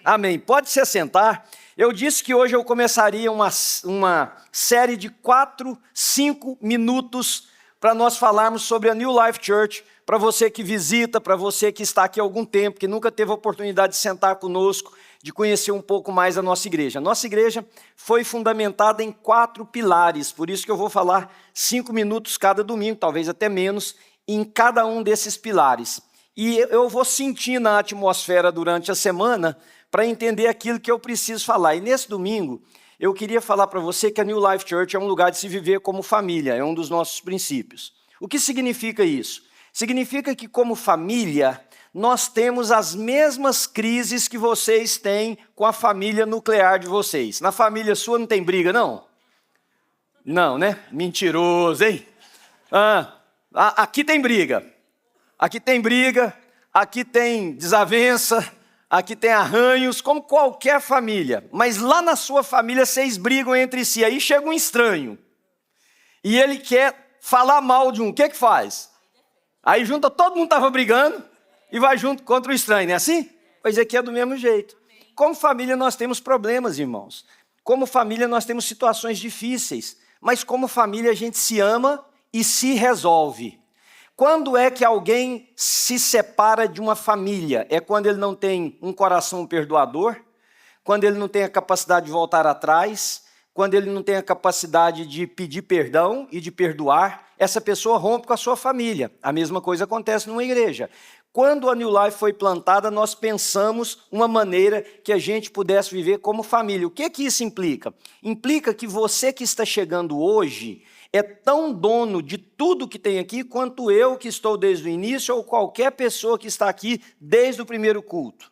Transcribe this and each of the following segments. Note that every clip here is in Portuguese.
Amém. Pode se assentar. Eu disse que hoje eu começaria uma série de 4, 5 minutos para nós falarmos sobre a New Life Church, para você que visita, para você que está aqui há algum tempo, que nunca teve a oportunidade de sentar conosco, de conhecer um pouco mais a nossa igreja. A nossa igreja foi fundamentada em 4 pilares, por isso que eu vou falar 5 minutos cada domingo, talvez até menos, em cada um desses pilares. E eu vou sentir na atmosfera durante a semana para entender aquilo que eu preciso falar. E nesse domingo, eu queria falar para você que a New Life Church é um lugar de se viver como família, é um dos nossos princípios. O que significa isso? Significa que como família, nós temos as mesmas crises que vocês têm com a família nuclear de vocês. Na família sua não tem briga, não? Não, né? Mentiroso, hein? Aqui tem briga. Aqui tem briga, aqui tem desavença, aqui tem arranhos, como qualquer família. Mas lá na sua família vocês brigam entre si. Aí chega um estranho e ele quer falar mal de um. O que faz? Aí junta todo mundo estava brigando e vai junto contra o estranho, não é assim? Pois aqui é do mesmo jeito. Como família nós temos problemas, irmãos. Como família nós temos situações difíceis. Mas como família a gente se ama e se resolve. Quando é que alguém se separa de uma família? É quando ele não tem um coração perdoador, quando ele não tem a capacidade de voltar atrás, quando ele não tem a capacidade de pedir perdão e de perdoar, essa pessoa rompe com a sua família. A mesma coisa acontece numa igreja. Quando a New Life foi plantada, nós pensamos uma maneira que a gente pudesse viver como família. O que isso implica? Implica que você que está chegando hoje é tão dono de tudo que tem aqui quanto eu que estou desde o início ou qualquer pessoa que está aqui desde o primeiro culto.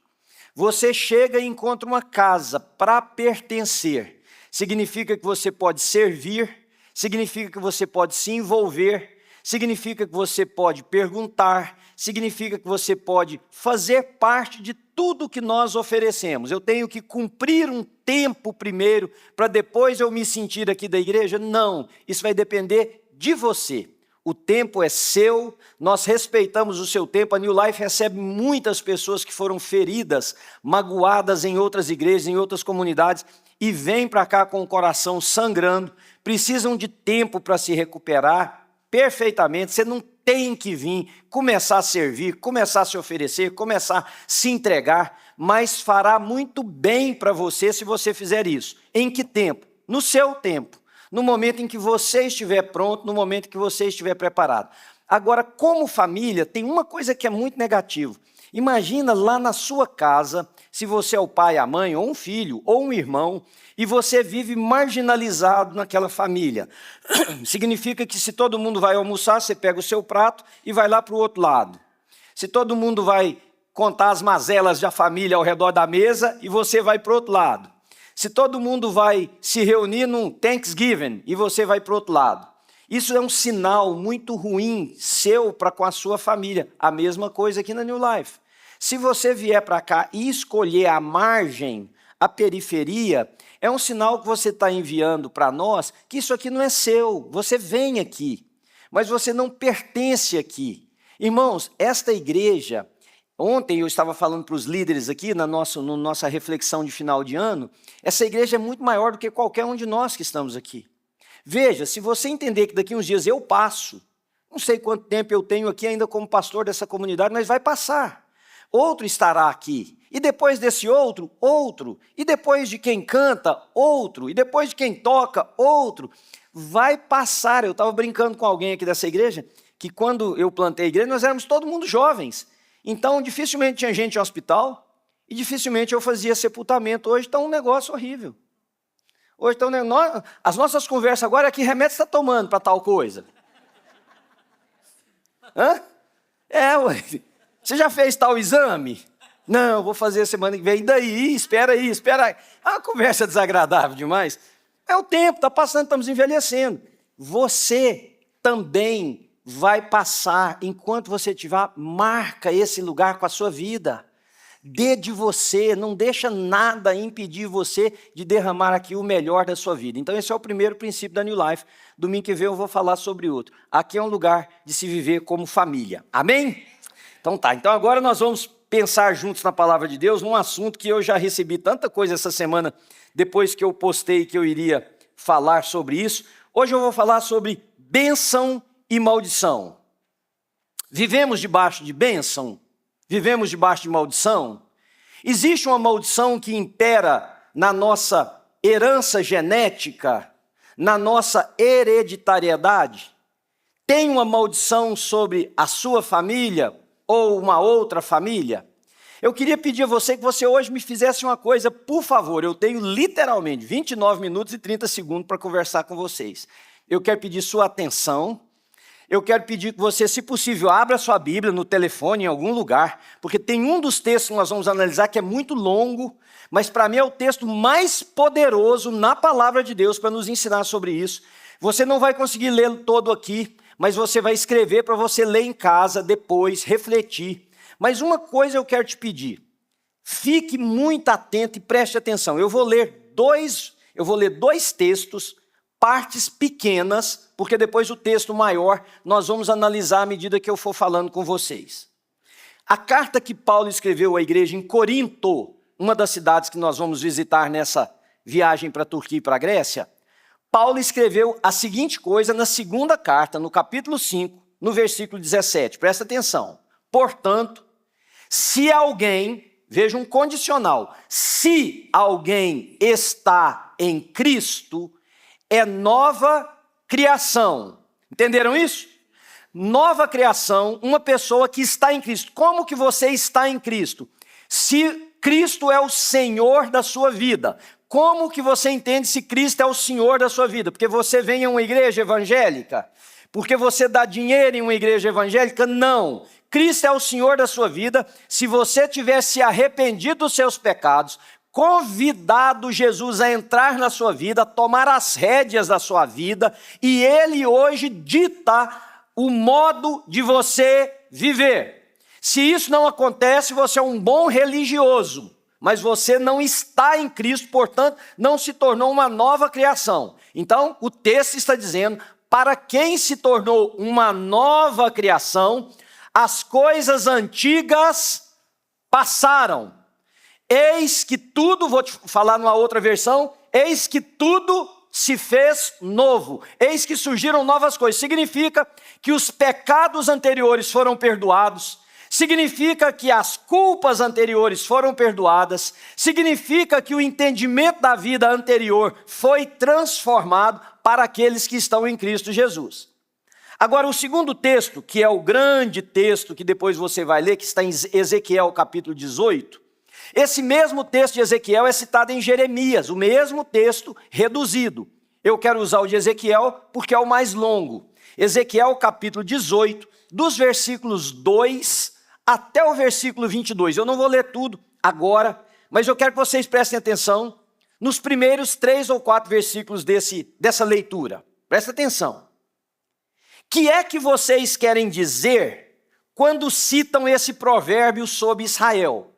Você chega e encontra uma casa para pertencer. Significa que você pode servir, significa que você pode se envolver, significa que você pode perguntar, significa que você pode fazer parte de tudo que nós oferecemos. Eu tenho que cumprir um tempo primeiro para depois eu me sentir aqui da igreja? Não, isso vai depender de você. O tempo é seu, nós respeitamos o seu tempo. A New Life recebe muitas pessoas que foram feridas, magoadas em outras igrejas, em outras comunidades, e vêm para cá com o coração sangrando, precisam de tempo para se recuperar perfeitamente. Você não tem que vir, começar a servir, começar a se oferecer, começar a se entregar, mas fará muito bem para você se você fizer isso. Em que tempo? No seu tempo, no momento em que você estiver pronto, no momento em que você estiver preparado. Agora, como família, tem uma coisa que é muito negativa. Imagina lá na sua casa, se você é o pai, a mãe, ou um filho, ou um irmão, e você vive marginalizado naquela família. Significa que se todo mundo vai almoçar, você pega o seu prato e vai lá para o outro lado. Se todo mundo vai contar as mazelas da família ao redor da mesa, e você vai para o outro lado. Se todo mundo vai se reunir num Thanksgiving, e você vai para o outro lado. Isso é um sinal muito ruim seu para com a sua família. A mesma coisa aqui na New Life. Se você vier para cá e escolher a margem, a periferia, é um sinal que você está enviando para nós que isso aqui não é seu. Você vem aqui, mas você não pertence aqui. Irmãos, esta igreja, ontem eu estava falando para os líderes aqui na nossa reflexão de final de ano, essa igreja é muito maior do que qualquer um de nós que estamos aqui. Veja, se você entender que daqui uns dias eu passo, não sei quanto tempo eu tenho aqui ainda como pastor dessa comunidade, mas vai passar. Outro estará aqui. E depois desse outro, outro. E depois de quem canta, outro. E depois de quem toca, outro. Vai passar. Eu estava brincando com alguém aqui dessa igreja, que quando eu plantei a igreja, nós éramos todo mundo jovens. Então, dificilmente tinha gente em hospital e dificilmente eu fazia sepultamento. Hoje está um negócio horrível. Hoje então, as nossas conversas agora é que remédio você está tomando para tal coisa. Hã? Ué. Você já fez tal exame? Não, vou fazer a semana que vem. E daí? Espera aí. É uma conversa desagradável demais. É o tempo, está passando, estamos envelhecendo. Você também vai passar, enquanto você estiver, marca esse lugar com a sua vida. Dê de você, não deixa nada impedir você de derramar aqui o melhor da sua vida. Então esse é o primeiro princípio da New Life. Domingo que vem eu vou falar sobre outro. Aqui é um lugar de se viver como família. Amém? Então tá, então agora nós vamos pensar juntos na palavra de Deus, num assunto que eu já recebi tanta coisa essa semana, depois que eu postei que eu iria falar sobre isso. Hoje eu vou falar sobre bênção e maldição. Vivemos debaixo de bênção? Vivemos debaixo de maldição? Existe uma maldição que impera na nossa herança genética, na nossa hereditariedade? Tem uma maldição sobre a sua família ou uma outra família? Eu queria pedir a você que você hoje me fizesse uma coisa, por favor. Eu tenho literalmente 29 minutos e 30 segundos para conversar com vocês. Eu quero pedir sua atenção. Eu quero pedir que você, se possível, abra sua Bíblia no telefone, em algum lugar, porque tem um dos textos que nós vamos analisar que é muito longo, mas para mim é o texto mais poderoso na palavra de Deus para nos ensinar sobre isso. Você não vai conseguir lê-lo todo aqui, mas você vai escrever para você ler em casa, depois, refletir. Mas uma coisa eu quero te pedir, fique muito atento e preste atenção. Eu vou ler dois textos, partes pequenas, porque depois o texto maior nós vamos analisar à medida que eu for falando com vocês. A carta que Paulo escreveu à igreja em Corinto, uma das cidades que nós vamos visitar nessa viagem para a Turquia e para a Grécia, Paulo escreveu a seguinte coisa na segunda carta, no capítulo 5, no versículo 17. Presta atenção. Portanto, se alguém, veja um condicional, se alguém está em Cristo, é nova criação. Entenderam isso? Nova criação, uma pessoa que está em Cristo. Como que você está em Cristo? Se Cristo é o Senhor da sua vida, como que você entende se Cristo é o Senhor da sua vida? Porque você vem a uma igreja evangélica? Porque você dá dinheiro em uma igreja evangélica? Não. Cristo é o Senhor da sua vida. Se você tiver se arrependido dos seus pecados, convidado Jesus a entrar na sua vida, a tomar as rédeas da sua vida, e Ele hoje dita o modo de você viver. Se isso não acontece, você é um bom religioso, mas você não está em Cristo, portanto, não se tornou uma nova criação. Então, o texto está dizendo, para quem se tornou uma nova criação, as coisas antigas passaram. Eis que tudo, vou te falar numa outra versão, eis que tudo se fez novo. Eis que surgiram novas coisas. Significa que os pecados anteriores foram perdoados. Significa que as culpas anteriores foram perdoadas. Significa que o entendimento da vida anterior foi transformado para aqueles que estão em Cristo Jesus. Agora, o segundo texto, que é o grande texto que depois você vai ler, que está em Ezequiel capítulo 18, esse mesmo texto de Ezequiel é citado em Jeremias, o mesmo texto reduzido. Eu quero usar o de Ezequiel porque é o mais longo. Ezequiel capítulo 18, dos versículos 2 até o versículo 22. Eu não vou ler tudo agora, mas eu quero que vocês prestem atenção nos primeiros 3 ou 4 versículos dessa leitura. Presta atenção. Que é que vocês querem dizer quando citam esse provérbio sobre Israel?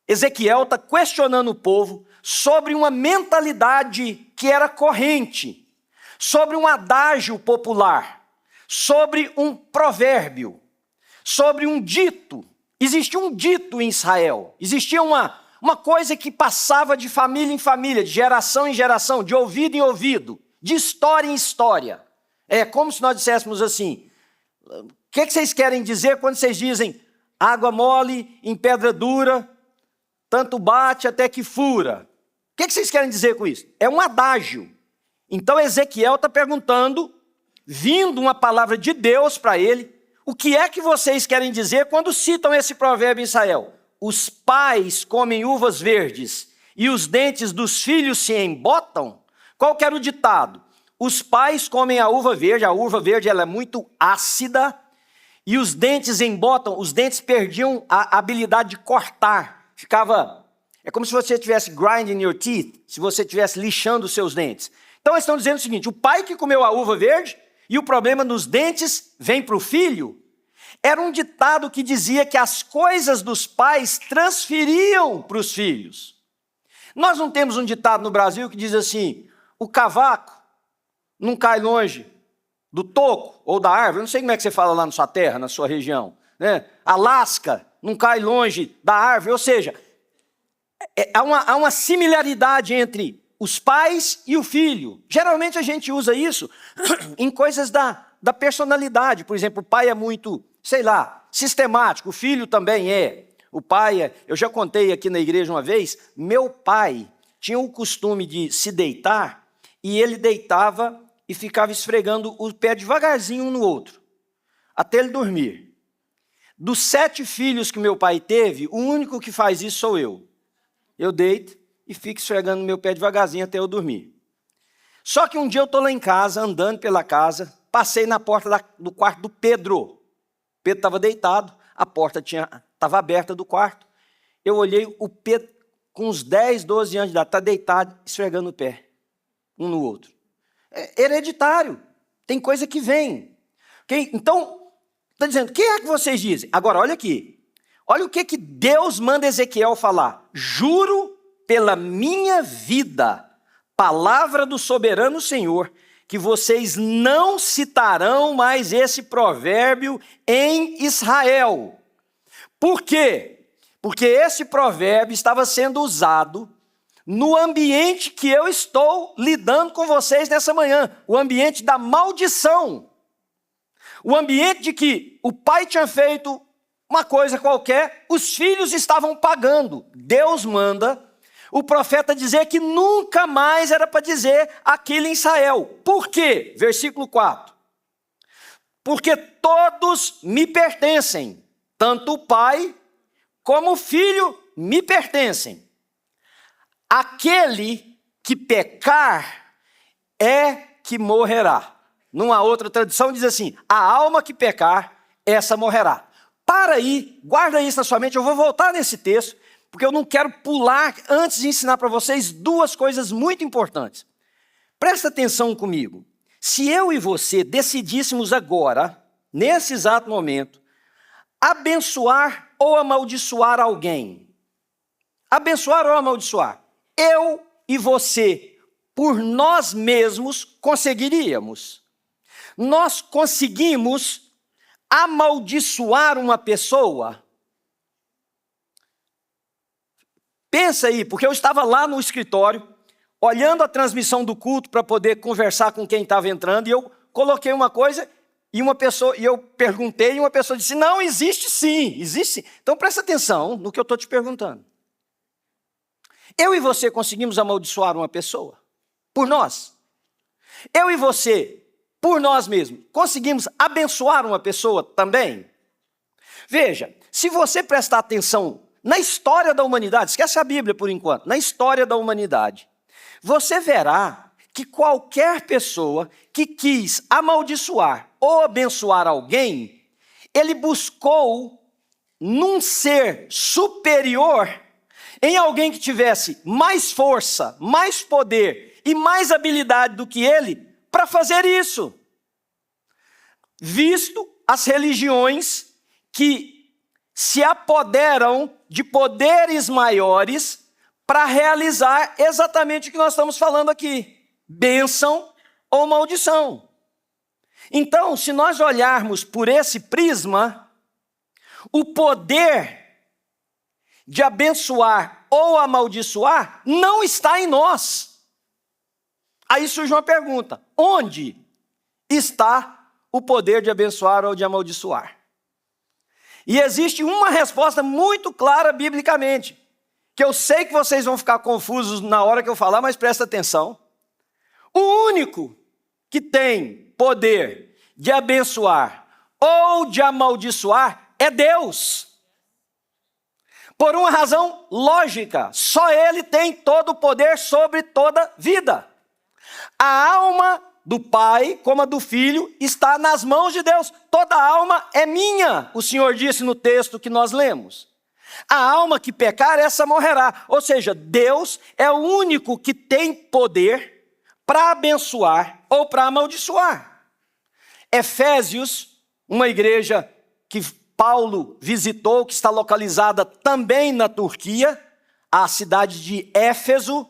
Ezequiel está questionando o povo sobre uma mentalidade que era corrente, sobre um adágio popular, sobre um provérbio, sobre um dito. Existia um dito em Israel, existia uma coisa que passava de família em família, de geração em geração, de ouvido em ouvido, de história em história. É como se nós disséssemos assim, o que vocês querem dizer quando vocês dizem água mole em pedra dura, tanto bate até que fura? O que vocês querem dizer com isso? É um adágio. Então Ezequiel está perguntando, vindo uma palavra de Deus para ele, o que é que vocês querem dizer quando citam esse provérbio em Israel? Os pais comem uvas verdes e os dentes dos filhos se embotam? Qual que era o ditado? Os pais comem a uva verde ela é muito ácida, e os dentes embotam, os dentes perdiam a habilidade de cortar. É como se você estivesse grinding your teeth, se você estivesse lixando os seus dentes. Então eles estão dizendo o seguinte, o pai que comeu a uva verde, e o problema nos dentes vem para o filho. Era um ditado que dizia que as coisas dos pais transferiam para os filhos. Nós não temos um ditado no Brasil que diz assim, o cavaco não cai longe do toco ou da árvore. Eu não sei como é que você fala lá na sua terra, na sua região. né? A lasca não cai longe da árvore. Ou seja, há uma similaridade entre os pais e o filho. Geralmente a gente usa isso em coisas da personalidade. Por exemplo, o pai é muito, sei lá, sistemático, o filho também é. O pai eu já contei aqui na igreja uma vez, meu pai tinha o costume de se deitar e ele deitava e ficava esfregando o pé devagarzinho um no outro, até ele dormir. Dos 7 filhos que meu pai teve, o único que faz isso sou eu. Eu deito e fico esfregando meu pé devagarzinho até eu dormir. Só que um dia eu estou lá em casa, andando pela casa, passei na porta do quarto do Pedro. Pedro estava deitado, a porta estava aberta do quarto. Eu olhei, o Pedro, com uns 10, 12 anos de idade, está deitado, esfregando o pé, um no outro. É hereditário, tem coisa que vem. Okay? Então, está dizendo, o que é que vocês dizem? Agora, olha aqui. Olha o que Deus manda Ezequiel falar. Juro pela minha vida, palavra do soberano Senhor, que vocês não citarão mais esse provérbio em Israel. Por quê? Porque esse provérbio estava sendo usado no ambiente que eu estou lidando com vocês nessa manhã, o ambiente da maldição. O ambiente de que o pai tinha feito uma coisa qualquer, os filhos estavam pagando. Deus manda o profeta dizer que nunca mais era para dizer aquilo em Israel. Por quê? Versículo 4. Porque todos me pertencem, tanto o pai como o filho me pertencem. Aquele que pecar é que morrerá. Numa outra tradução diz assim, a alma que pecar, essa morrerá. Para aí, guarda isso na sua mente, eu vou voltar nesse texto, porque eu não quero pular antes de ensinar para vocês 2 coisas muito importantes. Presta atenção comigo. Se eu e você decidíssemos agora, nesse exato momento, abençoar ou amaldiçoar alguém, abençoar ou amaldiçoar, eu e você, por nós mesmos, conseguiríamos. Nós conseguimos amaldiçoar uma pessoa? Pensa aí, porque eu estava lá no escritório, olhando a transmissão do culto para poder conversar com quem estava entrando, e eu coloquei uma coisa, e eu perguntei, e uma pessoa disse, não, existe sim, existe sim. Então presta atenção no que eu estou te perguntando. Eu e você conseguimos amaldiçoar uma pessoa? Por nós. Eu e você, por nós mesmos, conseguimos abençoar uma pessoa também? Veja, se você prestar atenção na história da humanidade, esquece a Bíblia por enquanto, na história da humanidade, você verá que qualquer pessoa que quis amaldiçoar ou abençoar alguém, ele buscou num ser superior, em alguém que tivesse mais força, mais poder e mais habilidade do que ele, para fazer isso. Visto as religiões que se apoderam de poderes maiores para realizar exatamente o que nós estamos falando aqui, bênção ou maldição. Então, se nós olharmos por esse prisma, o poder de abençoar ou amaldiçoar não está em nós. Aí surge uma pergunta, onde está o poder de abençoar ou de amaldiçoar? E existe uma resposta muito clara biblicamente, que eu sei que vocês vão ficar confusos na hora que eu falar, mas presta atenção. O único que tem poder de abençoar ou de amaldiçoar é Deus. Por uma razão lógica, só Ele tem todo o poder sobre toda vida. A alma do Pai, como a do Filho, está nas mãos de Deus. Toda alma é minha, o Senhor disse no texto que nós lemos. A alma que pecar, essa morrerá. Ou seja, Deus é o único que tem poder para abençoar ou para amaldiçoar. Efésios, uma igreja que Paulo visitou, que está localizada também na Turquia, a cidade de Éfeso,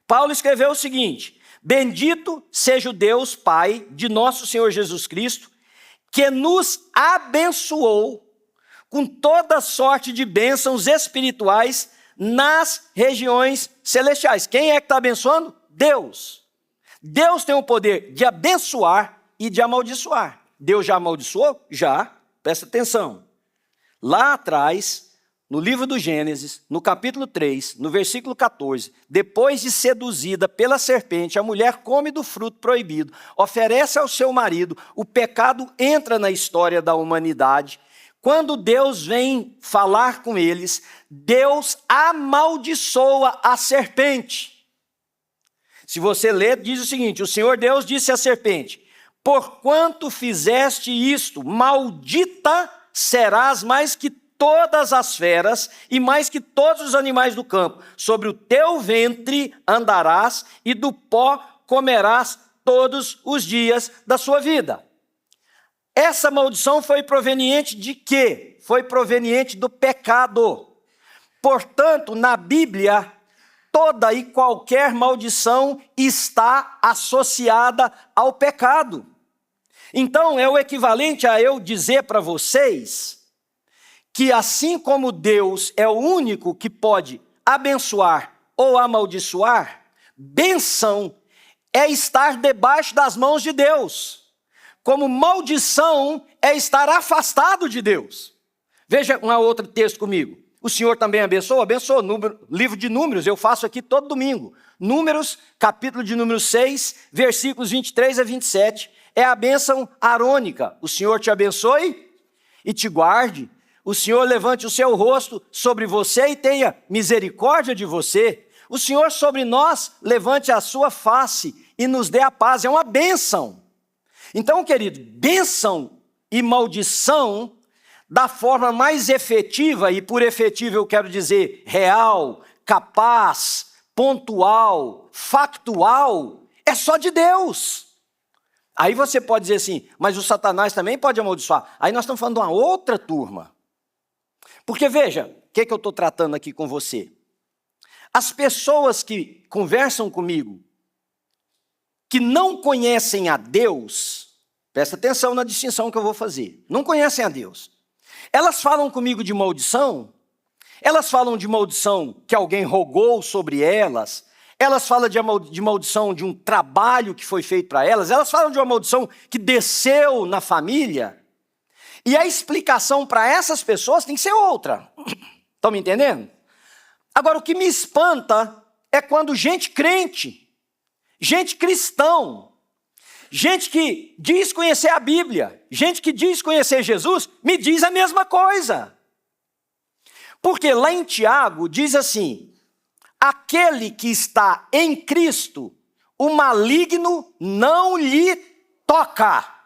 Paulo escreveu o seguinte: bendito seja o Deus Pai de nosso Senhor Jesus Cristo, que nos abençoou com toda sorte de bênçãos espirituais nas regiões celestiais. Quem é que está abençoando? Deus. Deus tem o poder de abençoar e de amaldiçoar. Deus já amaldiçoou? Já. Presta atenção. Lá atrás, no livro do Gênesis, no capítulo 3, no versículo 14, depois de seduzida pela serpente, a mulher come do fruto proibido, oferece ao seu marido, o pecado entra na história da humanidade. Quando Deus vem falar com eles, Deus amaldiçoa a serpente. Se você ler, diz o seguinte: o Senhor Deus disse à serpente: porquanto fizeste isto, maldita serás mais que todas as feras e mais que todos os animais do campo. Sobre o teu ventre andarás e do pó comerás todos os dias da sua vida. Essa maldição foi proveniente de quê? Foi proveniente do pecado. Portanto, na Bíblia, toda e qualquer maldição está associada ao pecado. Então, é o equivalente a eu dizer para vocês que assim como Deus é o único que pode abençoar ou amaldiçoar, bênção é estar debaixo das mãos de Deus. Como maldição é estar afastado de Deus. Veja um outro texto comigo. O Senhor também abençoou? Abençoou. Livro de Números, eu faço aqui todo domingo. Números, capítulo de número 6, versículos 23 a 27. É a bênção arônica. O Senhor te abençoe e te guarde. O Senhor levante o seu rosto sobre você e tenha misericórdia de você. O Senhor sobre nós levante a sua face e nos dê a paz. É uma bênção. Então, querido, bênção e maldição, da forma mais efetiva, e por efetivo eu quero dizer real, capaz, pontual, factual, é só de Deus. Aí você pode dizer assim, mas o Satanás também pode amaldiçoar. Aí nós estamos falando de uma outra turma. Porque veja, o que eu estou tratando aqui com você? As pessoas que conversam comigo, que não conhecem a Deus, presta atenção na distinção que eu vou fazer, não conhecem a Deus. Elas falam comigo de maldição, elas falam de maldição que alguém rogou sobre elas, elas falam de maldição de um trabalho que foi feito para elas falam de uma maldição que desceu na família, e a explicação para essas pessoas tem que ser outra. Estão me entendendo? Agora, o que me espanta é quando gente crente, gente cristão, gente que diz conhecer a Bíblia, gente que diz conhecer Jesus, me diz a mesma coisa. Porque lá em Tiago diz assim: aquele que está em Cristo, o maligno não lhe toca.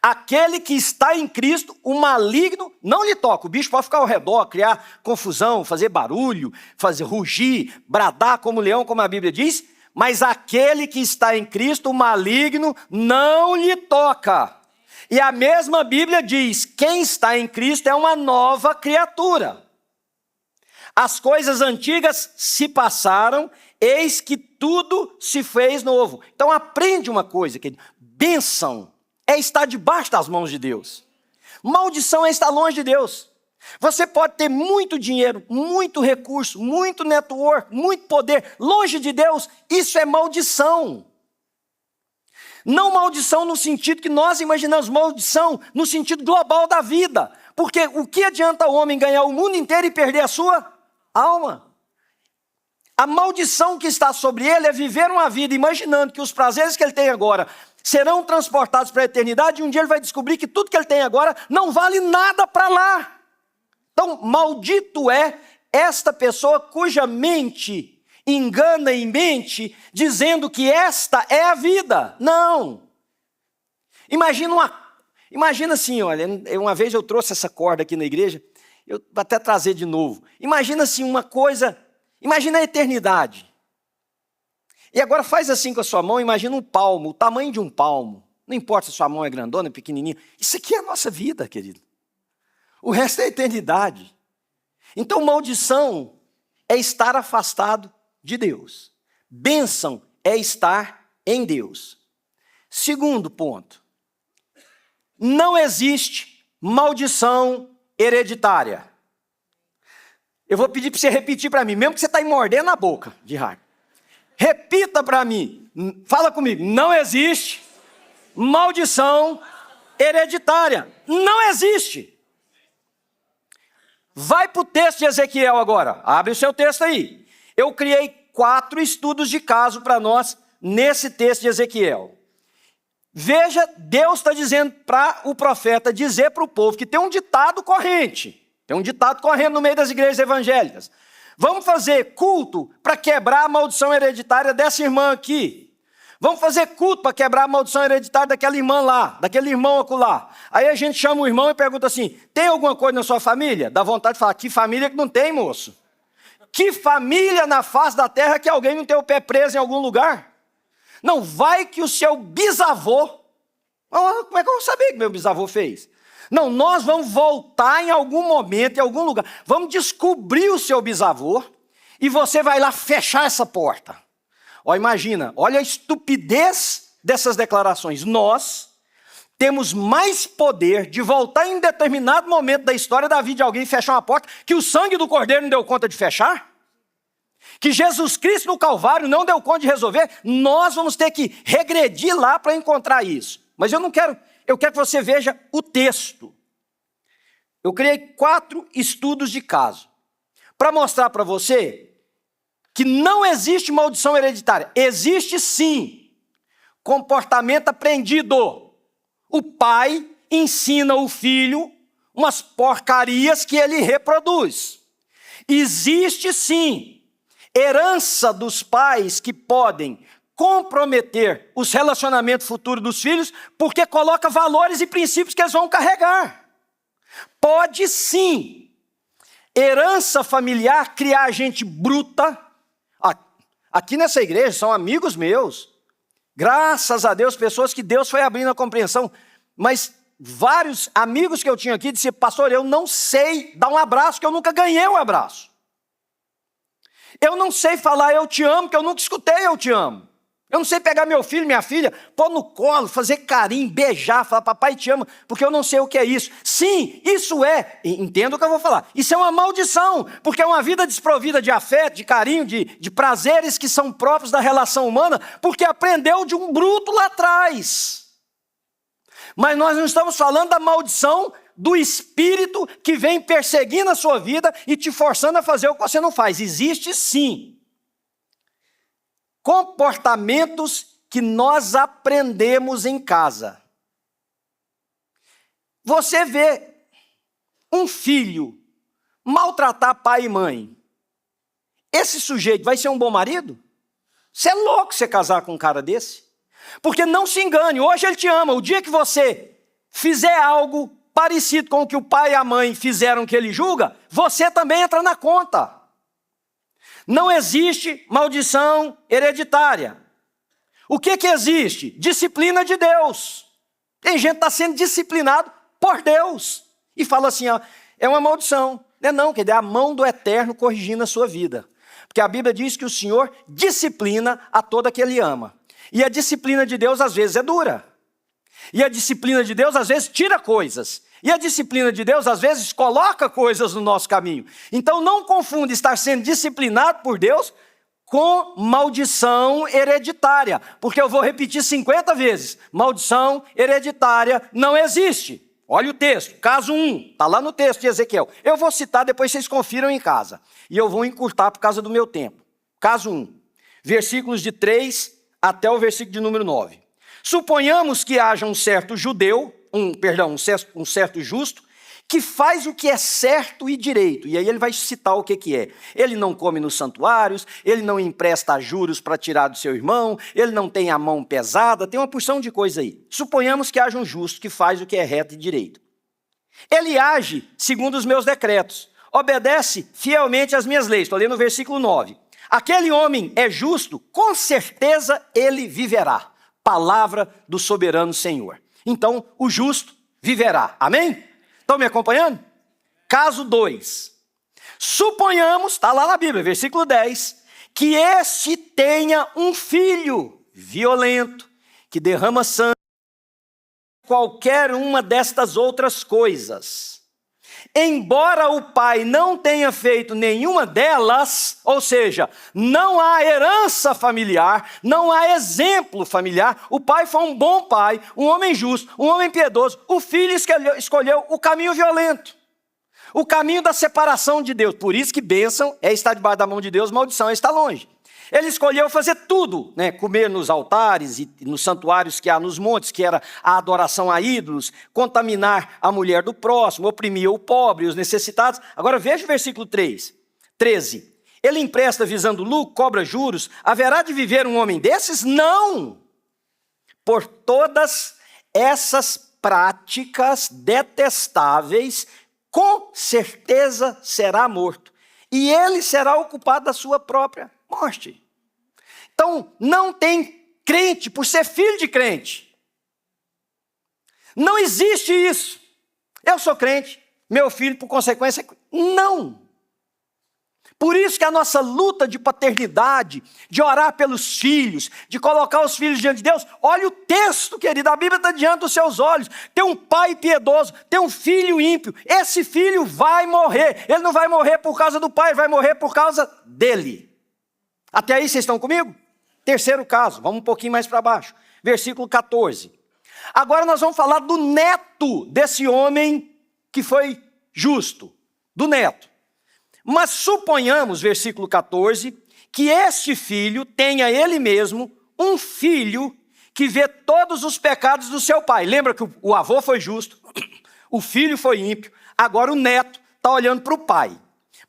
Aquele que está em Cristo, o maligno não lhe toca. O bicho pode ficar ao redor, criar confusão, fazer barulho, fazer rugir, bradar como leão, como a Bíblia diz, mas aquele que está em Cristo, o maligno não lhe toca. E a mesma Bíblia diz: quem está em Cristo é uma nova criatura. As coisas antigas se passaram, eis que tudo se fez novo. Então aprende uma coisa, querido: bênção é estar debaixo das mãos de Deus. Maldição é estar longe de Deus. Você pode ter muito dinheiro, muito recurso, muito network, muito poder, longe de Deus, isso é maldição. Não maldição no sentido que nós imaginamos, maldição no sentido global da vida. Porque o que adianta o homem ganhar o mundo inteiro e perder a sua alma? A maldição que está sobre ele é viver uma vida imaginando que os prazeres que ele tem agora serão transportados para a eternidade, e um dia ele vai descobrir que tudo que ele tem agora não vale nada para lá. Então, maldito é esta pessoa cuja mente engana e mente, dizendo que esta é a vida. Não. Imagina assim, olha, uma vez eu trouxe essa corda aqui na igreja, eu vou até trazer de novo. Imagina assim uma coisa, imagina a eternidade. E agora faz assim com a sua mão, imagina um palmo, o tamanho de um palmo. Não importa se a sua mão é grandona, pequenininha. Isso aqui é a nossa vida, querido. O resto é a eternidade. Então, maldição é estar afastado de Deus. Bênção é estar em Deus. Segundo ponto. Não existe maldição hereditária. Eu vou pedir para você repetir para mim, mesmo que você está mordendo a boca de raiva. Repita para mim, fala comigo, não existe maldição hereditária. Não existe. Vai para o texto de Ezequiel agora, abre o seu texto aí. Eu criei 4 estudos de caso para nós nesse texto de Ezequiel. Veja, Deus está dizendo para o profeta dizer para o povo que tem um ditado corrente. Tem um ditado correndo no meio das igrejas evangélicas. Vamos fazer culto para quebrar a maldição hereditária dessa irmã aqui. Vamos fazer culto para quebrar a maldição hereditária daquela irmã lá, daquele irmão acolá. Aí a gente chama o irmão e pergunta assim, tem alguma coisa na sua família? Dá vontade de falar, que família que não tem, moço? Que família na face da terra que alguém não tem o pé preso em algum lugar? Não, vai que o seu bisavô... Como é que eu vou saber que meu bisavô fez? Não, nós vamos voltar em algum momento, em algum lugar. Vamos descobrir o seu bisavô e você vai lá fechar essa porta. Ó, imagina, olha a estupidez dessas declarações. Nós temos mais poder de voltar em determinado momento da história da vida de alguém e fechar uma porta que o sangue do Cordeiro não deu conta de fechar? Que Jesus Cristo no Calvário não deu conta de resolver? Nós vamos ter que regredir lá para encontrar isso. Mas eu quero que você veja o texto. Eu criei 4 estudos de caso para mostrar para você que não existe maldição hereditária. Existe sim comportamento aprendido. O pai ensina o filho umas porcarias que ele reproduz. Existe sim herança dos pais que podem comprometer os relacionamentos futuros dos filhos porque coloca valores e princípios que eles vão carregar. Pode sim herança familiar criar gente bruta. Aqui nessa igreja são amigos meus, graças a Deus, pessoas que Deus foi abrindo a compreensão, mas vários amigos que eu tinha aqui disseram, pastor, eu não sei dar um abraço, que eu nunca ganhei um abraço. Eu não sei falar eu te amo, que eu nunca escutei eu te amo. Eu não sei pegar meu filho, minha filha, pôr no colo, fazer carinho, beijar, falar papai te ama, porque eu não sei o que é isso. Sim, isso entenda o que eu vou falar, isso é uma maldição, porque é uma vida desprovida de afeto, de carinho, de prazeres que são próprios da relação humana, porque aprendeu de um bruto lá atrás. Mas nós não estamos falando da maldição do espírito que vem perseguindo a sua vida e te forçando a fazer o que você não faz. Existe sim comportamentos que nós aprendemos em casa. Você vê um filho maltratar pai e mãe. Esse sujeito vai ser um bom marido? Você é louco você casar com um cara desse? Porque não se engane, hoje ele te ama. O dia que você fizer algo parecido com o que o pai e a mãe fizeram que ele julga, você também entra na conta. Não existe maldição hereditária. O que existe? Disciplina de Deus. Tem gente que está sendo disciplinado por Deus. E fala assim, ó, é uma maldição. Não é não, quer dizer, a mão do Eterno corrigindo a sua vida. Porque a Bíblia diz que o Senhor disciplina a todo aquele que Ele ama. E a disciplina de Deus às vezes é dura. E a disciplina de Deus às vezes tira coisas. E a disciplina de Deus, às vezes, coloca coisas no nosso caminho. Então, não confunda estar sendo disciplinado por Deus com maldição hereditária. Porque eu vou repetir 50 vezes. Maldição hereditária não existe. Olha o texto, caso 1, está lá no texto de Ezequiel. Eu vou citar, depois vocês confiram em casa. E eu vou encurtar por causa do meu tempo. Caso 1, versículos de 3 até o versículo de número 9. Suponhamos que haja um certo judeu, um certo justo, que faz o que é certo e direito. E aí ele vai citar o que é. Ele não come nos santuários, ele não empresta juros para tirar do seu irmão, ele não tem a mão pesada, tem uma porção de coisa aí. Suponhamos que haja um justo que faz o que é reto e direito. Ele age segundo os meus decretos, obedece fielmente às minhas leis. Estou lendo no versículo 9. Aquele homem é justo, com certeza ele viverá. Palavra do soberano Senhor. Então, o justo viverá. Amém? Estão me acompanhando? Caso 2. Suponhamos, está lá na Bíblia, versículo 10, que este tenha um filho violento, que derrama sangue, qualquer uma destas outras coisas. Embora o pai não tenha feito nenhuma delas, ou seja, não há herança familiar, não há exemplo familiar, o pai foi um bom pai, um homem justo, um homem piedoso, o filho escolheu o caminho violento, o caminho da separação de Deus. Por isso que bênção é estar debaixo da mão de Deus, maldição é estar longe. Ele escolheu fazer tudo, né? Comer nos altares e nos santuários que há nos montes, que era a adoração a ídolos, contaminar a mulher do próximo, oprimir o pobre e os necessitados. Agora veja o versículo 13. Ele empresta visando lucro, cobra juros. Haverá de viver um homem desses? Não! Por todas essas práticas detestáveis, com certeza será morto. E ele será ocupado da sua própria morte. Então, não tem crente por ser filho de crente. Não existe isso. Eu sou crente, meu filho, por consequência, não. Por isso que a nossa luta de paternidade, de orar pelos filhos, de colocar os filhos diante de Deus, olha o texto, querido, a Bíblia está diante dos seus olhos. Tem um pai piedoso, tem um filho ímpio, esse filho vai morrer. Ele não vai morrer por causa do pai, ele vai morrer por causa dele. Até aí vocês estão comigo? Terceiro caso, vamos um pouquinho mais para baixo. Versículo 14. Agora nós vamos falar do neto desse homem que foi justo. Do neto. Mas suponhamos, versículo 14, que este filho tenha ele mesmo um filho que vê todos os pecados do seu pai. Lembra que o avô foi justo, o filho foi ímpio, agora o neto está olhando para o pai.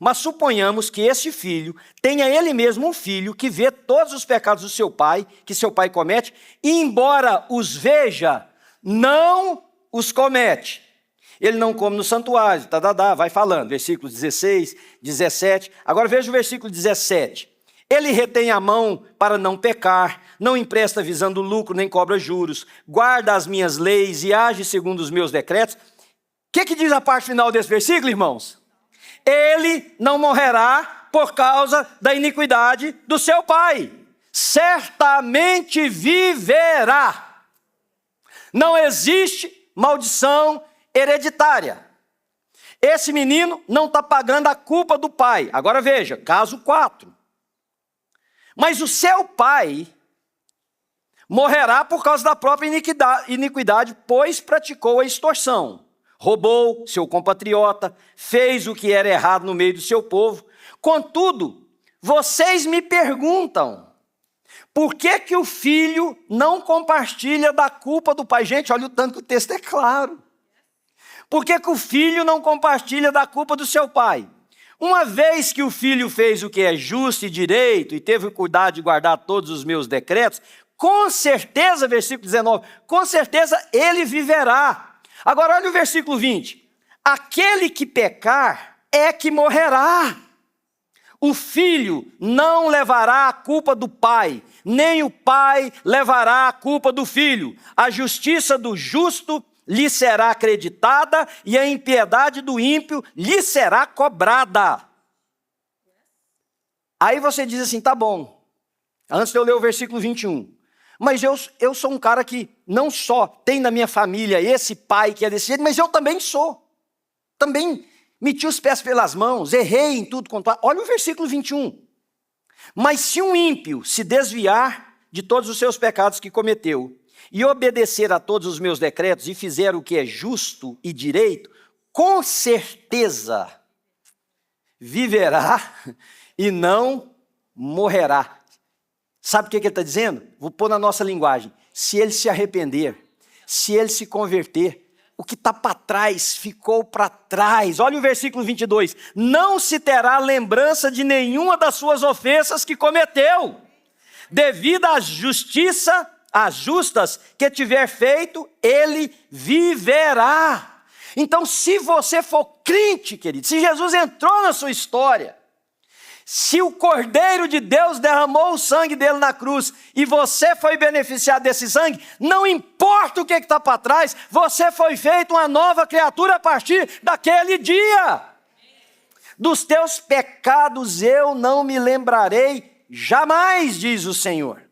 Mas suponhamos que este filho tenha ele mesmo um filho que vê todos os pecados do seu pai, que seu pai comete, e embora os veja, não os comete. Ele não come no santuário, vai falando, versículos 16, 17. Agora veja o versículo 17. Ele retém a mão para não pecar, não empresta visando lucro, nem cobra juros, guarda as minhas leis e age segundo os meus decretos. O que diz a parte final desse versículo, irmãos? Ele não morrerá por causa da iniquidade do seu pai. Certamente viverá. Não existe maldição hereditária. Esse menino não está pagando a culpa do pai. Agora veja, caso 4. Mas o seu pai morrerá por causa da própria iniquidade, pois praticou a extorsão. Roubou seu compatriota, fez o que era errado no meio do seu povo. Contudo, vocês me perguntam, por que o filho não compartilha da culpa do pai? Gente, olha o tanto que o texto é claro. Por que o filho não compartilha da culpa do seu pai? Uma vez que o filho fez o que é justo e direito e teve o cuidado de guardar todos os meus decretos, com certeza, versículo 19, com certeza ele viverá. Agora olha o versículo 20. Aquele que pecar é que morrerá. O filho não levará a culpa do pai, nem o pai levará a culpa do filho. A justiça do justo lhe será acreditada e a impiedade do ímpio lhe será cobrada. Aí você diz assim, tá bom. Antes de eu ler o versículo 21. Mas eu sou um cara que não só tem na minha família esse pai que é desse jeito, mas eu também sou. Também meti os pés pelas mãos, errei em tudo quanto... Olha o versículo 21. Mas se um ímpio se desviar de todos os seus pecados que cometeu e obedecer a todos os meus decretos e fizer o que é justo e direito, com certeza viverá e não morrerá. Sabe o que ele está dizendo? Vou pôr na nossa linguagem. Se ele se arrepender, se ele se converter, o que está para trás ficou para trás. Olha o versículo 22. Não se terá lembrança de nenhuma das suas ofensas que cometeu. Devido à justiça, às justas que tiver feito, ele viverá. Então, se você for crente, querido, se Jesus entrou na sua história, se o Cordeiro de Deus derramou o sangue dele na cruz e você foi beneficiado desse sangue, não importa o que está para trás, você foi feito uma nova criatura a partir daquele dia. Dos teus pecados eu não me lembrarei jamais, diz o Senhor.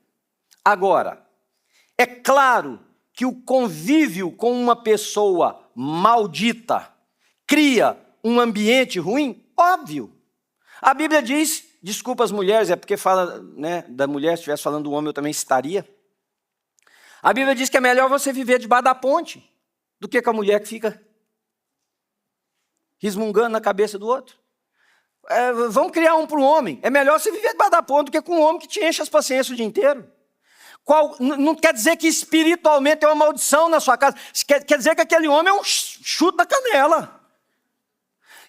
Agora, é claro que o convívio com uma pessoa maldita cria um ambiente ruim? Óbvio. A Bíblia diz, desculpa as mulheres, é porque fala, né, da mulher, se estivesse falando do homem eu também citaria. A Bíblia diz que é melhor você viver debaixo da ponte do que com a mulher que fica resmungando na cabeça do outro. Vamos criar um para o homem. É melhor você viver debaixo da ponte do que com um homem que te enche as paciências o dia inteiro. Não quer dizer que espiritualmente é uma maldição na sua casa. Quer dizer que aquele homem é um chute na canela.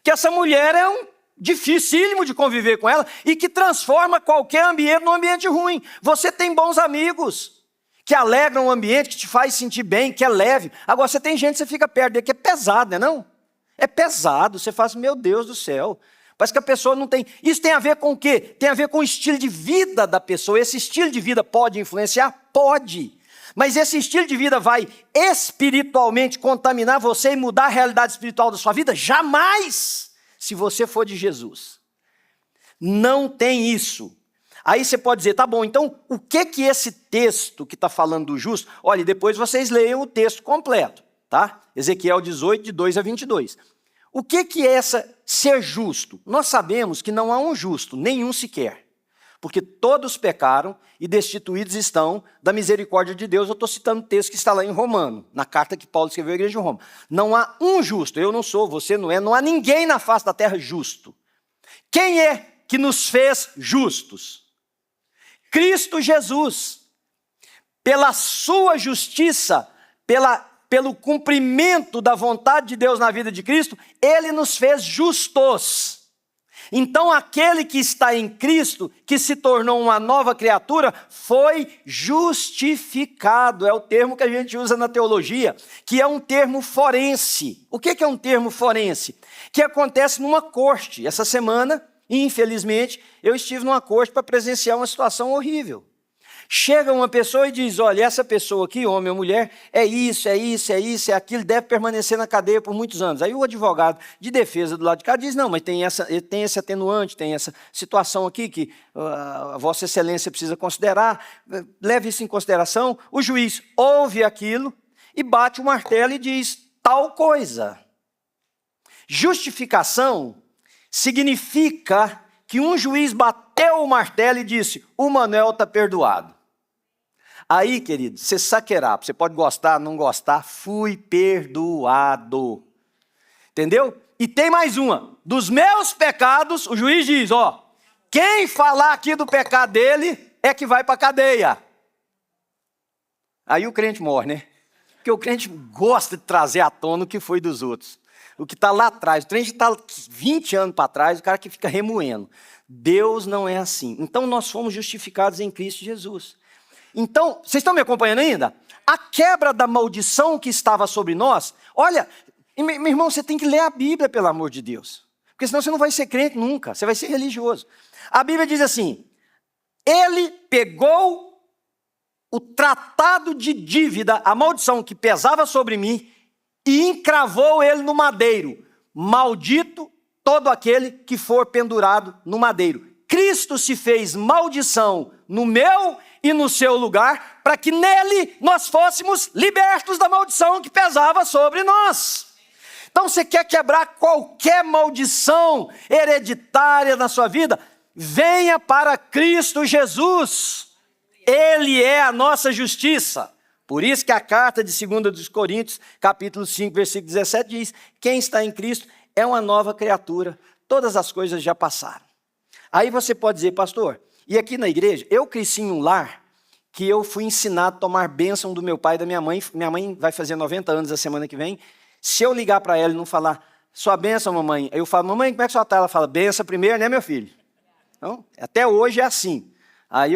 Que essa mulher é um dificílimo de conviver com ela e que transforma qualquer ambiente num ambiente ruim. Você tem bons amigos que alegram o ambiente, que te faz sentir bem, que é leve. Agora, você tem gente que você fica perto dele, que é pesado, não? É pesado, você fala assim, meu Deus do céu. Parece que a pessoa não tem... Isso tem a ver com o quê? Tem a ver com o estilo de vida da pessoa. Esse estilo de vida pode influenciar? Pode. Mas esse estilo de vida vai espiritualmente contaminar você e mudar a realidade espiritual da sua vida? Jamais! Se você for de Jesus. Não tem isso. Aí você pode dizer, tá bom, então o que esse texto que está falando do justo... Olha, depois vocês leiam o texto completo, tá? Ezequiel 18, de 2 a 22. O que é ser justo? Nós sabemos que não há um justo, nenhum sequer. Porque todos pecaram e destituídos estão da misericórdia de Deus. Eu estou citando o texto que está lá em Romano, na carta que Paulo escreveu à igreja de Roma. Não há um justo, eu não sou, você não é, não há ninguém na face da terra justo. Quem é que nos fez justos? Cristo Jesus. Pela sua justiça, pelo cumprimento da vontade de Deus na vida de Cristo, Ele nos fez justos. Então aquele que está em Cristo, que se tornou uma nova criatura, foi justificado. É o termo que a gente usa na teologia, que é um termo forense. O que é um termo forense? Que acontece numa corte. Essa semana, infelizmente, eu estive numa corte para presenciar uma situação horrível. Chega uma pessoa e diz, olha, essa pessoa aqui, homem ou mulher, é isso, é aquilo, deve permanecer na cadeia por muitos anos. Aí o advogado de defesa do lado de cá diz, não, mas tem esse atenuante, tem essa situação aqui que a Vossa Excelência precisa considerar, leve isso em consideração. O juiz ouve aquilo e bate o martelo e diz tal coisa. Justificação significa que um juiz bateu o martelo e disse, o Manuel está perdoado. Aí, querido, você saqueirá, você pode gostar, não gostar, fui perdoado. Entendeu? E tem mais uma, dos meus pecados, o juiz diz, ó, quem falar aqui do pecado dele é que vai para a cadeia. Aí o crente morre, né? Porque o crente gosta de trazer à tona o que foi dos outros. O que está lá atrás, o crente está 20 anos para trás, o cara que fica remoendo. Deus não é assim. Então nós fomos justificados em Cristo Jesus. Então, vocês estão me acompanhando ainda? A quebra da maldição que estava sobre nós, olha, meu irmão, você tem que ler a Bíblia, pelo amor de Deus. Porque senão você não vai ser crente nunca, você vai ser religioso. A Bíblia diz assim, ele pegou o tratado de dívida, a maldição que pesava sobre mim, e encravou ele no madeiro. Maldito todo aquele que for pendurado no madeiro. Cristo se fez maldição no meu e no seu lugar, para que nele nós fôssemos libertos da maldição que pesava sobre nós. Então você quer quebrar qualquer maldição hereditária na sua vida? Venha para Cristo Jesus. Ele é a nossa justiça. Por isso que a carta de 2 Coríntios, capítulo 5, versículo 17 diz, quem está em Cristo é uma nova criatura, todas as coisas já passaram. Aí você pode dizer, pastor, e aqui na igreja, eu cresci em um lar que eu fui ensinado a tomar bênção do meu pai e da minha mãe vai fazer 90 anos a semana que vem. Se eu ligar para ela e não falar, sua bênção, mamãe, aí eu falo, mamãe, como é que sua tá? Ela fala, bênção primeiro, né, meu filho? Então, até hoje é assim. Aí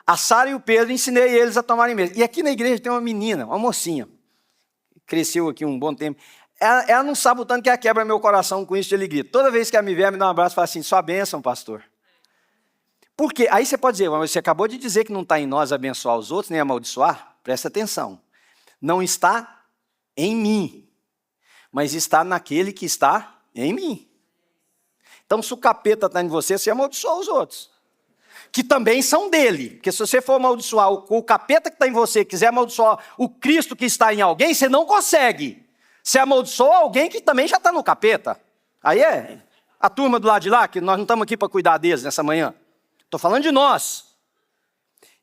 a Sara e o Pedro, ensinei eles a tomarem bênção. E aqui na igreja tem uma menina, uma mocinha, cresceu aqui um bom tempo. Ela não sabe o tanto que ela quebra meu coração com isso de alegria. Toda vez que ela me vê, ela me dá um abraço e fala assim, sua bênção, pastor. Por quê? Aí você pode dizer, mas você acabou de dizer que não está em nós abençoar os outros, nem amaldiçoar? Presta atenção. Não está em mim, mas está naquele que está em mim. Então, se o capeta está em você, você amaldiçoa os outros, que também são dele. Porque se você for amaldiçoar o capeta que está em você, quiser amaldiçoar o Cristo que está em alguém, você não consegue. Você amaldiçoa alguém que também já está no capeta. Aí é a turma do lado de lá, que nós não estamos aqui para cuidar deles nessa manhã. Estou falando de nós.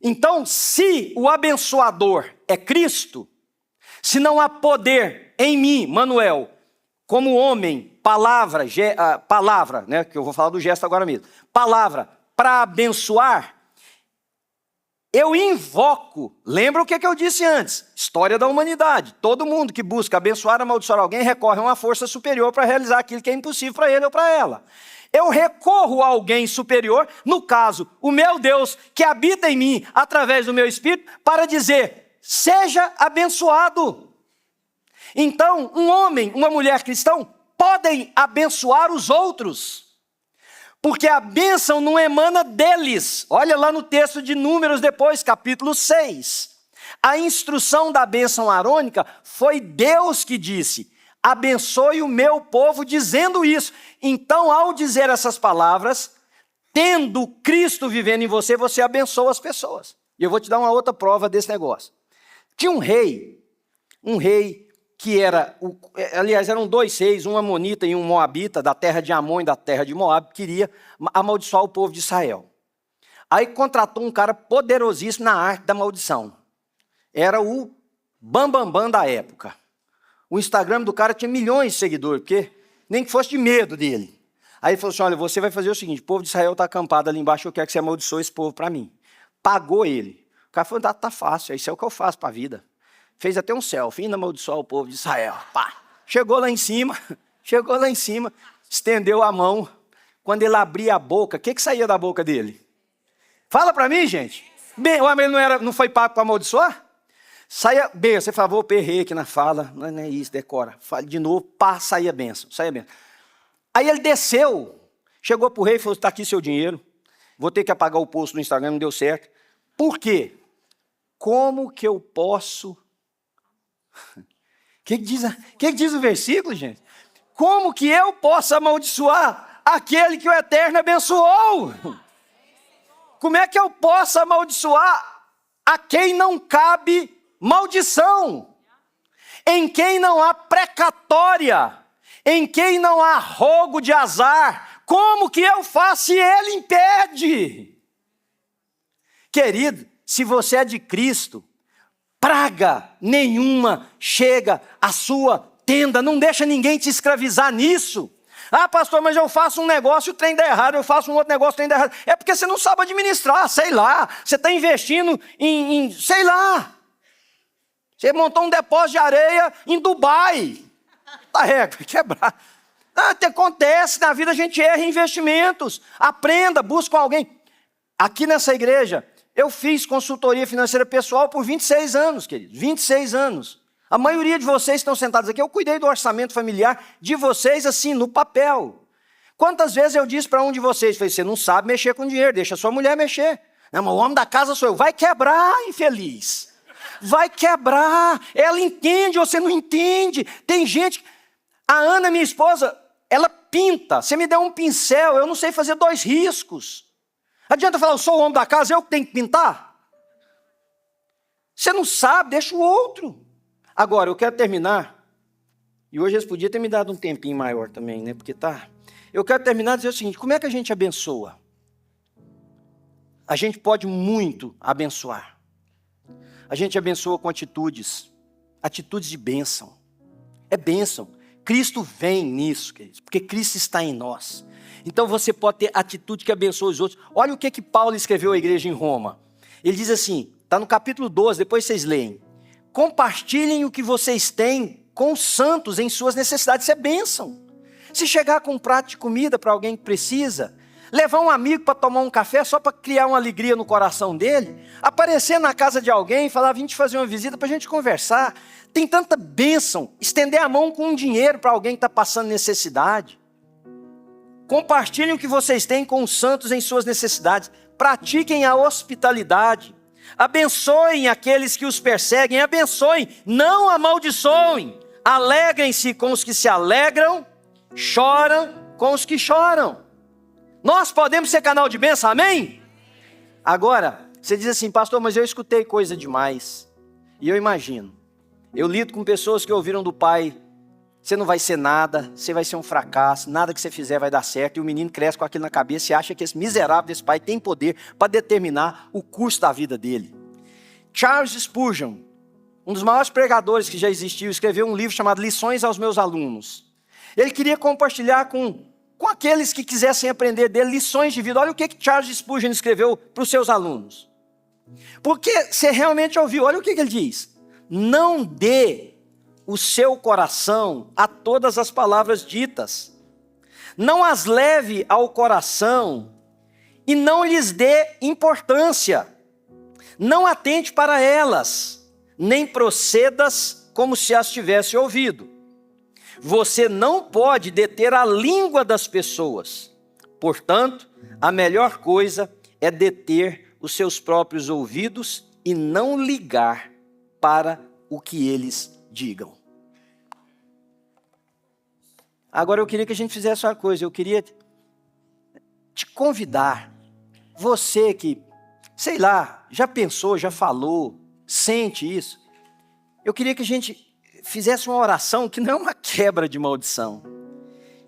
Então, se o abençoador é Cristo, se não há poder em mim, Manuel, como homem, palavra, né, que eu vou falar do gesto agora mesmo, palavra para abençoar, eu invoco, lembra o que eu disse antes, história da humanidade, todo mundo que busca abençoar, amaldiçoar alguém, recorre a uma força superior para realizar aquilo que é impossível para ele ou para ela. Eu recorro a alguém superior, no caso, o meu Deus, que habita em mim, através do meu Espírito, para dizer, seja abençoado. Então, um homem, uma mulher cristão, podem abençoar os outros. Porque a bênção não emana deles. Olha lá no texto de Números depois, capítulo 6. A instrução da bênção arônica foi Deus que disse, abençoe o meu povo dizendo isso. Então, ao dizer essas palavras, tendo Cristo vivendo em você, você abençoa as pessoas. E eu vou te dar uma outra prova desse negócio. Tinha um rei que era, aliás, eram dois reis, um amonita e um moabita, da terra de Amon e da terra de Moab, que queria amaldiçoar o povo de Israel. Aí contratou um cara poderosíssimo na arte da maldição. Era o bambambam da época. O Instagram do cara tinha milhões de seguidores, porque nem que fosse de medo dele. Aí ele falou assim, olha, você vai fazer o seguinte, o povo de Israel está acampado ali embaixo, eu quero que você amaldiçoe esse povo para mim. Pagou ele. O cara falou, tá fácil, isso é o que eu faço para a vida. Fez até um selfie, indo amaldiçoar o povo de Israel. Pá. Chegou lá em cima, estendeu a mão. Quando ele abria a boca, o que saía da boca dele? Fala para mim, gente. Bem, o homem não foi pago para amaldiçoar? Saia bênção. Você falou, vou errei aqui na fala. Não é isso, decora. Fale de novo, pá, saía bênção. Aí ele desceu, chegou para o rei e falou, está aqui seu dinheiro. Vou ter que apagar o post no Instagram, não deu certo. Por quê? Como que eu posso... O que diz o versículo, gente? Como que eu posso amaldiçoar aquele que o Eterno abençoou? Como é que eu posso amaldiçoar a quem não cabe maldição? Em quem não há precatória? Em quem não há rogo de azar? Como que eu faço se ele impede? Querido, se você é de Cristo, praga nenhuma chega à sua tenda, não deixa ninguém te escravizar nisso. Ah, pastor, mas eu faço um negócio e o trem dá errado, eu faço um outro negócio e o trem dá errado. É porque você não sabe administrar, sei lá. Você está investindo sei lá. Você montou um depósito de areia em Dubai. Tá régua, quebrar. Acontece, na vida a gente erra em investimentos. Aprenda, busca alguém. Aqui nessa igreja, eu fiz consultoria financeira pessoal por 26 anos, queridos. 26 anos. A maioria de vocês estão sentados aqui, eu cuidei do orçamento familiar de vocês assim, no papel. Quantas vezes eu disse para um de vocês, falei, você não sabe mexer com dinheiro, deixa a sua mulher mexer. Não, mas o homem da casa sou eu. Vai quebrar, infeliz. Vai quebrar. Ela entende, você não entende. Tem gente... A Ana, minha esposa, ela pinta. Você me deu um pincel, eu não sei fazer 2 riscos. Adianta falar, eu sou o homem da casa, eu que tenho que pintar? Você não sabe, deixa o outro. Agora, eu quero terminar, e hoje eles podiam ter me dado um tempinho maior também, né? Porque tá. Eu quero terminar dizendo o seguinte, como é que a gente abençoa? A gente pode muito abençoar. A gente abençoa com atitudes de bênção. É bênção. Cristo vem nisso, queridos, porque Cristo está em nós. Então você pode ter atitude que abençoa os outros. Olha o que Paulo escreveu à igreja em Roma. Ele diz assim, está no capítulo 12, depois vocês leem. Compartilhem o que vocês têm com os santos em suas necessidades. Isso é bênção. Se chegar com um prato de comida para alguém que precisa, levar um amigo para tomar um café só para criar uma alegria no coração dele, aparecer na casa de alguém e falar, vim te fazer uma visita para a gente conversar. Tem tanta bênção, estender a mão com um dinheiro para alguém que está passando necessidade. Compartilhem o que vocês têm com os santos em suas necessidades. Pratiquem a hospitalidade. Abençoem aqueles que os perseguem. Abençoem, não amaldiçoem. Alegrem-se com os que se alegram. Choram com os que choram. Nós podemos ser canal de bênção, amém? Agora, você diz assim, pastor, mas eu escutei coisa demais. E eu imagino. Eu lido com pessoas que ouviram do pai você não vai ser nada, você vai ser um fracasso, nada que você fizer vai dar certo. E o menino cresce com aquilo na cabeça e acha que esse miserável desse pai tem poder para determinar o curso da vida dele. Charles Spurgeon, um dos maiores pregadores que já existiu, escreveu um livro chamado Lições aos Meus Alunos. Ele queria compartilhar com aqueles que quisessem aprender dele lições de vida. Olha o que Charles Spurgeon escreveu para os seus alunos. Porque você realmente ouviu, olha o que ele diz. Não dê o seu coração a todas as palavras ditas. Não as leve ao coração e não lhes dê importância. Não atente para elas, nem procedas como se as tivesse ouvido. Você não pode deter a língua das pessoas. Portanto, a melhor coisa é deter os seus próprios ouvidos e não ligar para o que eles digam. Agora eu queria que a gente fizesse uma coisa. Eu queria te convidar, você que, sei lá, já pensou, já falou, sente isso. Eu queria que a gente fizesse uma oração que não é uma quebra de maldição,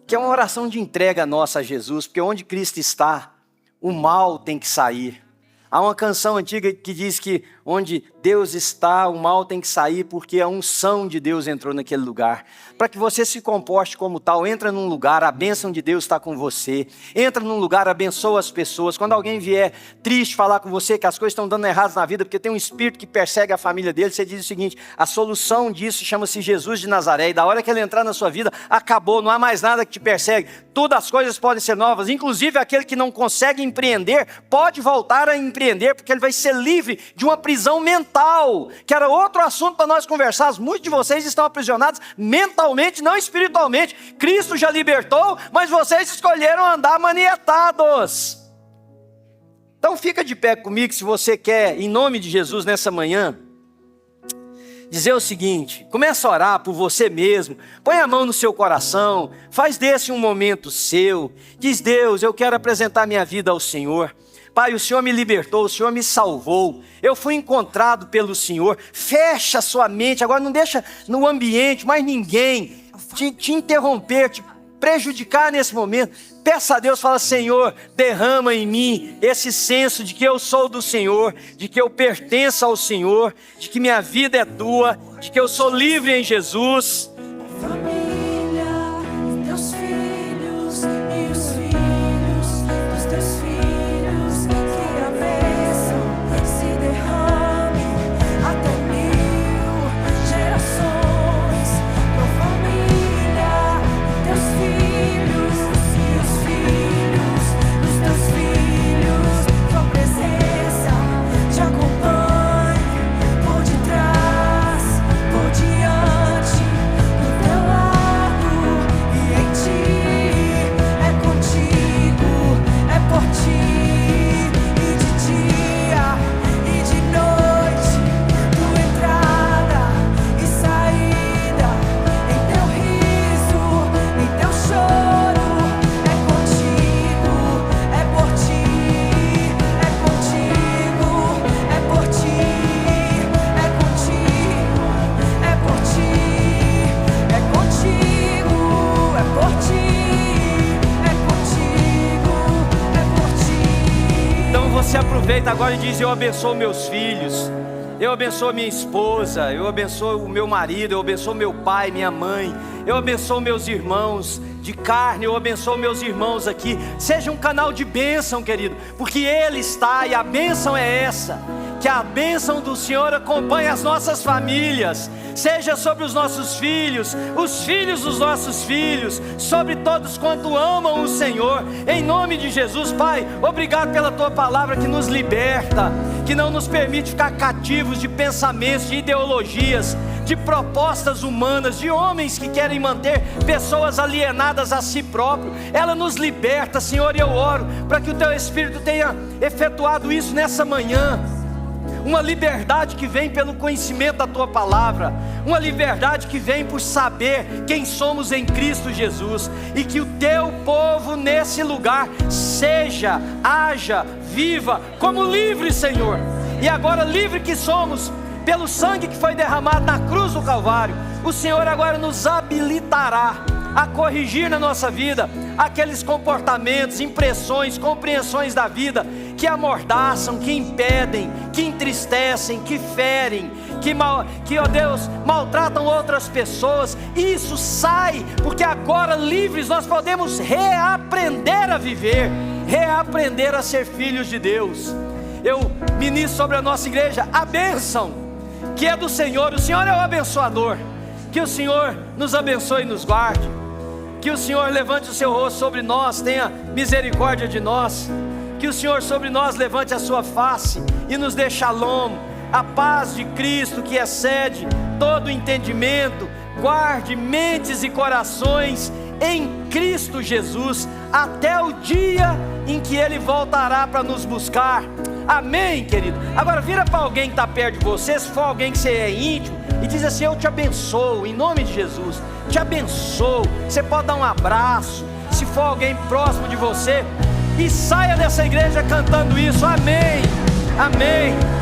que é uma oração de entrega nossa a Jesus, porque onde Cristo está, o mal tem que sair. Há uma canção antiga que diz que onde Deus está, o mal tem que sair, porque a unção de Deus entrou naquele lugar. Para que você se comporte como tal, entra num lugar, a bênção de Deus está com você. Entra num lugar, abençoa as pessoas. Quando alguém vier triste falar com você que as coisas estão dando erradas na vida, porque tem um espírito que persegue a família dele, você diz o seguinte: a solução disso chama-se Jesus de Nazaré. E da hora que ele entrar na sua vida, acabou, não há mais nada que te persegue. Todas as coisas podem ser novas, inclusive aquele que não consegue empreender, pode voltar a empreender, porque ele vai ser livre de uma prisão mental, que era outro assunto para nós conversarmos. Muitos de vocês estão aprisionados mentalmente, não espiritualmente. Cristo já libertou, mas vocês escolheram andar manietados. Então fica de pé comigo se você quer, em nome de Jesus, nessa manhã, dizer o seguinte: começa a orar por você mesmo, põe a mão no seu coração, faz desse um momento seu, diz: Deus, eu quero apresentar minha vida ao Senhor. Pai, o Senhor me libertou, o Senhor me salvou, eu fui encontrado pelo Senhor. Fecha a sua mente, agora não deixa no ambiente mais ninguém te interromper, te prejudicar nesse momento. Peça a Deus, fala: Senhor, derrama em mim esse senso de que eu sou do Senhor, de que eu pertenço ao Senhor, de que minha vida é tua, de que eu sou livre em Jesus. Aproveita agora e diz: eu abençoo meus filhos, eu abençoo minha esposa, eu abençoo o meu marido, eu abençoo meu pai, minha mãe, eu abençoo meus irmãos de carne, eu abençoo meus irmãos aqui. Seja um canal de bênção, querido, porque Ele está, e a bênção é essa, que a bênção do Senhor acompanhe as nossas famílias, seja sobre os nossos filhos, os filhos dos nossos filhos, sobre todos quanto amam o Senhor, em nome de Jesus. Pai, obrigado pela Tua palavra que nos liberta, que não nos permite ficar cativos de pensamentos, de ideologias, de propostas humanas, de homens que querem manter pessoas alienadas a si próprio. Ela nos liberta, Senhor, e eu oro para que o Teu Espírito tenha efetuado isso nessa manhã. Uma liberdade que vem pelo conhecimento da Tua palavra, uma liberdade que vem por saber quem somos em Cristo Jesus, e que o Teu povo nesse lugar seja, haja, viva como livre, Senhor. E agora livre que somos pelo sangue que foi derramado na cruz do Calvário, o Senhor agora nos habilitará a corrigir na nossa vida aqueles comportamentos, impressões, compreensões da vida que amordaçam, que impedem, que entristecem, que ferem, que, ó Deus, maltratam outras pessoas. Isso sai, porque agora livres nós podemos reaprender a viver, reaprender a ser filhos de Deus. Eu ministro sobre a nossa igreja a bênção que é do Senhor. O Senhor é o abençoador. Que o Senhor nos abençoe e nos guarde. Que o Senhor levante o seu rosto sobre nós, tenha misericórdia de nós. Que o Senhor sobre nós levante a sua face e nos dê shalom, a paz de Cristo que excede todo entendimento. Guarde mentes e corações em Cristo Jesus até o dia em que Ele voltará para nos buscar. Amém, querido? Agora vira para alguém que está perto de você, se for alguém que você é íntimo, e diz assim: eu te abençoo, em nome de Jesus, te abençoo. Você pode dar um abraço, se for alguém próximo de você, e saia dessa igreja cantando isso. Amém, amém.